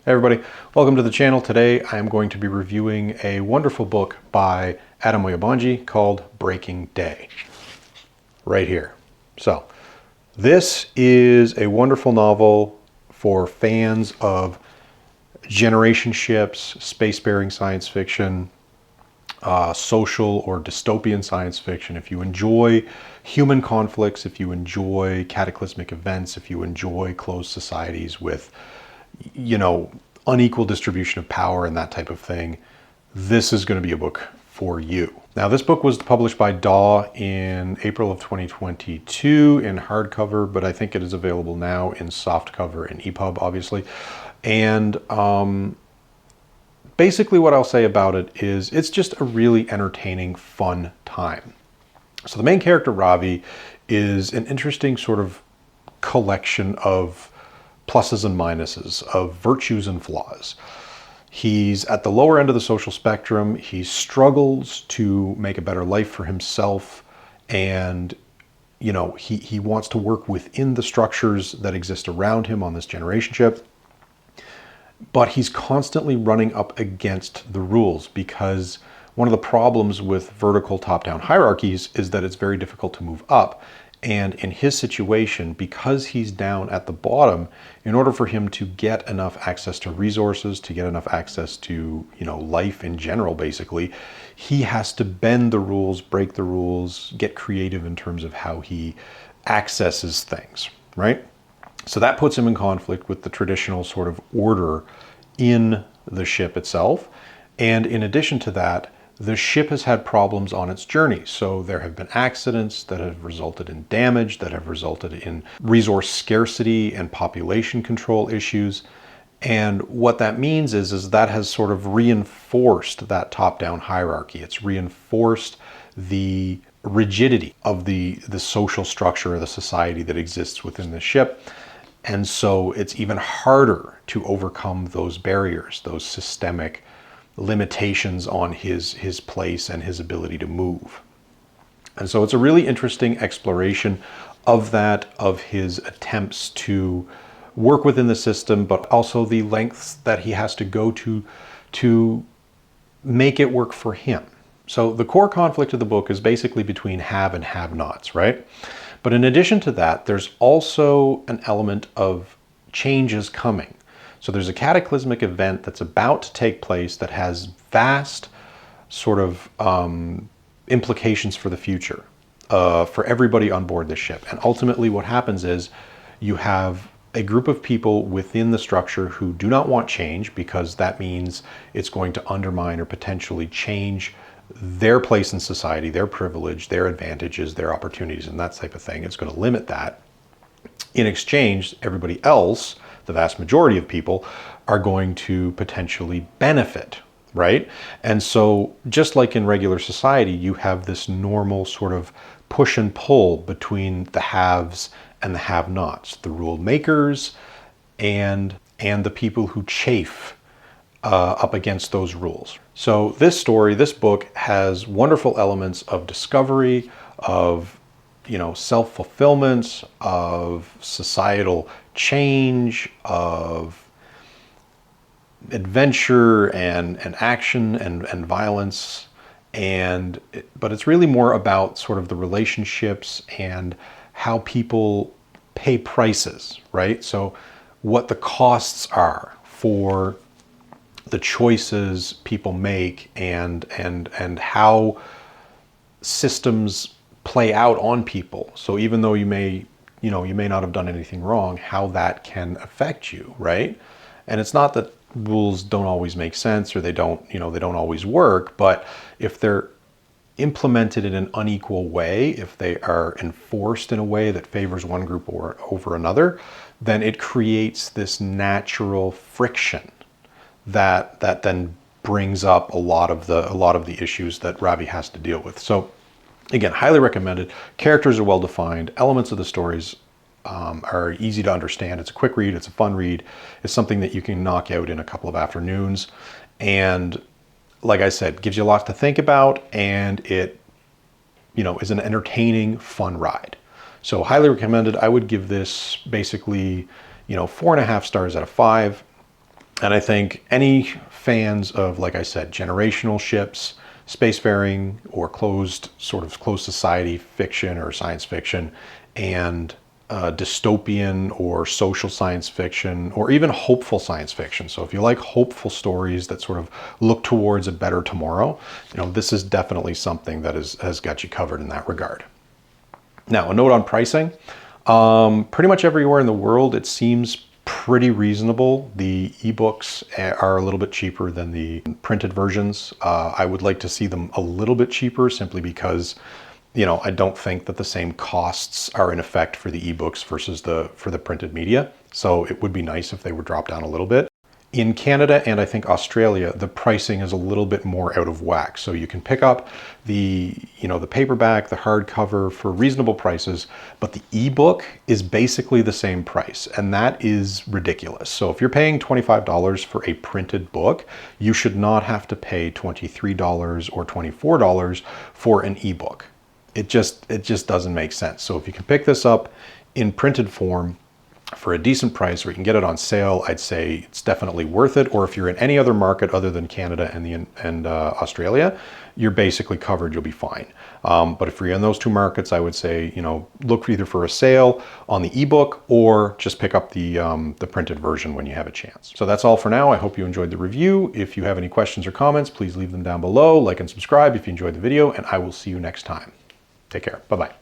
Hey everybody, welcome to the channel. Today I am going to be reviewing a wonderful book by Adam Oyebanji called Breaking Day. Right here. So, this is a wonderful novel for fans of generation ships, spacefaring science fiction, social or dystopian science fiction. If you enjoy human conflicts, if you enjoy cataclysmic events, if you enjoy closed societies with unequal distribution of power and that type of thing, this is going to be a book for you. Now, this book was published by Daw in April of 2022 in hardcover, but I think it is available now in softcover and EPUB, obviously. And basically what I'll say about it is it's just a really entertaining, fun time. So the main character, Ravi, is an interesting sort of collection of pluses and minuses, of virtues and flaws. He's at the lower end of the social spectrum. He struggles to make a better life for himself, and he wants to work within the structures that exist around him on this generation ship. But he's constantly running up against the rules, because one of the problems with vertical top-down hierarchies is that it's very difficult to move up. And in his situation, because he's down at the bottom, in order for him to get enough access to resources, to get enough access to, life in general, basically, he has to bend the rules, break the rules, get creative in terms of how he accesses things, right? So that puts him in conflict with the traditional sort of order in the ship itself. And in addition to that, the ship has had problems on its journey. So there have been accidents that have resulted in damage, that have resulted in resource scarcity and population control issues. And what that means is that has sort of reinforced that top-down hierarchy. It's reinforced the rigidity of the social structure of the society that exists within the ship. And so it's even harder to overcome those barriers, those systemic limitations on his place and his ability to move. And so it's a really interesting exploration of that, of his attempts to work within the system, but also the lengths that he has to go to make it work for him. So the core conflict of the book is basically between have and have-nots, right? But in addition to that, there's also an element of changes coming. So there's a cataclysmic event that's about to take place that has vast sort of implications for the future, for everybody on board the ship. And ultimately what happens is you have a group of people within the structure who do not want change, because that means it's going to undermine or potentially change their place in society, their privilege, their advantages, their opportunities, and that type of thing. It's going to limit that. In exchange, everybody else, the vast majority of people, are going to potentially benefit, right? And so just like in regular society, you have this normal sort of push and pull between the haves and the have-nots, the rule makers and the people who chafe up against those rules. So this story, this book, has wonderful elements of discovery, of self-fulfillment, of societal change, of adventure and action and violence. But it's really more about sort of the relationships and how people pay prices, right? So what the costs are for the choices people make, and how systems play out on people. So even though you may not have done anything wrong, how that can affect you, right? And it's not that rules don't always make sense, or they don't always work, but if they're implemented in an unequal way, if they are enforced in a way that favors one group over another, then it creates this natural friction that then brings up a lot of the issues that Ravi has to deal with. So again, highly recommended. Characters are well defined. Elements of the stories are easy to understand. It's a quick read. It's a fun read. It's something that you can knock out in a couple of afternoons. And like I said, gives you a lot to think about, and it is an entertaining, fun ride. So highly recommended. I would give this basically 4.5 stars out of 5. And I think any fans of, like I said, generational ships, spacefaring, or closed society fiction or science fiction, and dystopian or social science fiction, or even hopeful science fiction. So if you like hopeful stories that sort of look towards a better tomorrow, this is definitely something that has got you covered in that regard. Now, a note on pricing. Pretty much everywhere in the world, it seems pretty reasonable. The ebooks are a little bit cheaper than the printed versions. I would like to see them a little bit cheaper, simply because I don't think that the same costs are in effect for the ebooks versus for the printed media. So it would be nice if they were dropped down a little bit. In Canada and I think Australia, the pricing is a little bit more out of whack. So you can pick up the paperback, the hardcover for reasonable prices, but the ebook is basically the same price, and that is ridiculous. So if you're paying $25 for a printed book, you should not have to pay $23 or $24 for an ebook. It just doesn't make sense. So if you can pick this up in printed form for a decent price, or you can get it on sale, I'd say it's definitely worth it. Or if you're in any other market other than Canada and Australia, you're basically covered, you'll be fine. But if you're in those two markets, I would say, look either for a sale on the ebook or just pick up the printed version when you have a chance. So that's all for now. I hope you enjoyed the review. If you have any questions or comments, please leave them down below. Like and subscribe if you enjoyed the video, and I will see you next time. Take care. Bye-bye.